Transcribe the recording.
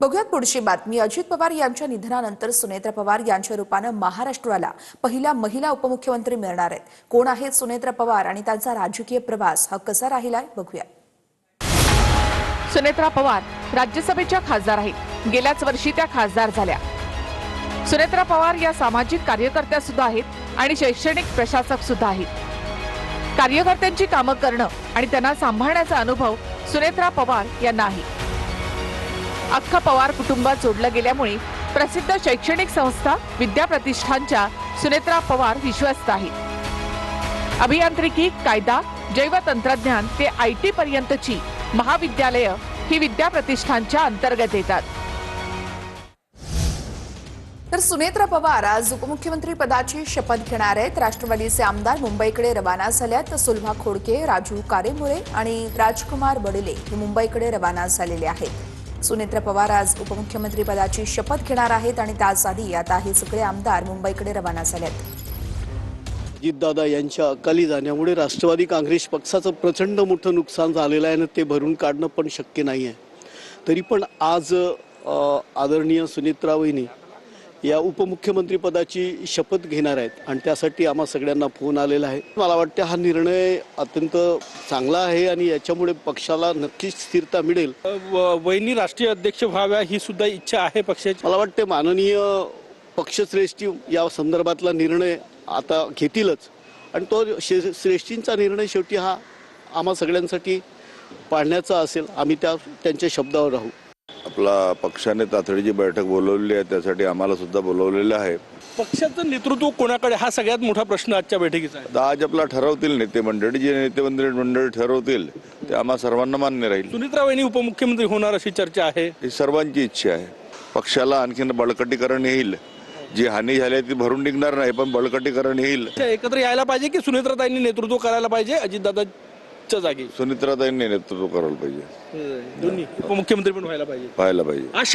बघूयात पुढची बातमी। अजित पवार यांच्या निधनानंतर सुनेत्रा पवार यांच्या रूपाने महाराष्ट्राला पहिला महिला उपमुख्यमंत्री मिळणार आहेत। कोण आहेत सुनेत्रा पवार आणि त्यांचा राजकीय प्रवास हा कसा राहिलाय बघूया। सुनेत्रा पवार राज्यसभेच्या खासदार आहेत। गेल्याच वर्षी त्या खासदार झाल्या। सुनेत्रा पवार या सामाजिक कार्यकर्त्या सुद्धा आहेत आणि शैक्षणिक प्रशासक सुद्धा आहेत। कार्यकर्त्यांची कामं करणं आणि त्यांना सांभाळण्याचा अनुभव सुनेत्रा पवार यांना आहे। अख्खा पवार कुटुंबात जोडलं गेल्यामुळे प्रसिद्ध शैक्षणिक संस्था विद्याप्रतिष्ठानच्या सुनेत्रा पवार विश्वस्त आहेत। अभियांत्रिकी, कायदा, जैवतंत्रज्ञान ते IT पर्यंतची महाविद्यालय ही विद्याप्रतिष्ठानच्या अंतर्गत येतात। तर सुनेत्रा पवार आज उपमुख्यमंत्री पदाची शपथ घेणार आहेत। राष्ट्रवादीचे आमदार मुंबईकडे रवाना झाल्यात। सुलभा खोडके, राजू कारेमुरे आणि राजकुमार बडले हे मुंबईकडे रवाना झालेले आहेत। सुनेत्रा पवार आज उपमुख्यमंत्री पदाची शपथ घेणार आहेत आणि त्याच आधी आता हे सगळे आमदार मुंबईकडे रवाना झालेत। अजितदादा यांच्या अकाली जाण्यामुळे राष्ट्रवादी काँग्रेस पक्षाचं प्रचंड मोठं नुकसान झालेलं आहे आणि ते भरून काढणं पण शक्य नाही आहे। तरी पण आज आदरणीय सुनेत्रा वहिनी या उपमुख्यमंत्री पदाची शपथ घेणार आहेत आणि त्यासाठी आम्हा सगळ्यांना फोन आलेला आहे। मला वाटतं हा निर्णय अत्यंत चांगला आहे आणि याच्यामुळे पक्षाला नक्कीच स्थिरता मिळेल। वहिनी राष्ट्रीय अध्यक्ष व्हाव्या ही सुद्धा इच्छा आहे पक्षाची। मला वाटते माननीय पक्षश्रेष्ठी या संदर्भातला निर्णय आता घेतीलच आणि तो श्रेष्ठींचा निर्णय शेवटी हा आम्हा सगळ्यांसाठी पाळण्याचा असेल। आम्ही त्यांच्या शब्दावर राहू। आपला पक्षाने तातडीची बैठक बोलवलेली आहे, त्यासाठी आम्हाला सुद्धा बोलवलेलं आहे। पक्षाचं नेतृत्व कोणाकडे हा सगळ्यात मोठा प्रश्न आजच्या बैठकीचा आहे। आज आपला ठरवतील नेते मंडळी, जे नेते मंडळी ठरवतील ते आम्हा सर्वांना मान्य राहील। सुनेत्रा वहिनी उपमुख्यमंत्री होणार अशी चर्चा आहे। ही सर्वांची इच्छा आहे। पक्षाला आणखीन बळकटीकरण येईल, जी हानी झाली ती भरून निघणार नाही, पण बळकटीकरण येईल। एकत्र यायला पाहिजे की सुनेत्राताईंनी नेतृत्व करायला पाहिजे अजितदादाच्या जागी? सुनेत्राताईंनी नेतृत्व करायला पाहिजे। दोन्ही उपमुख्यमंत्री पण व्हायला पाहिजे। आज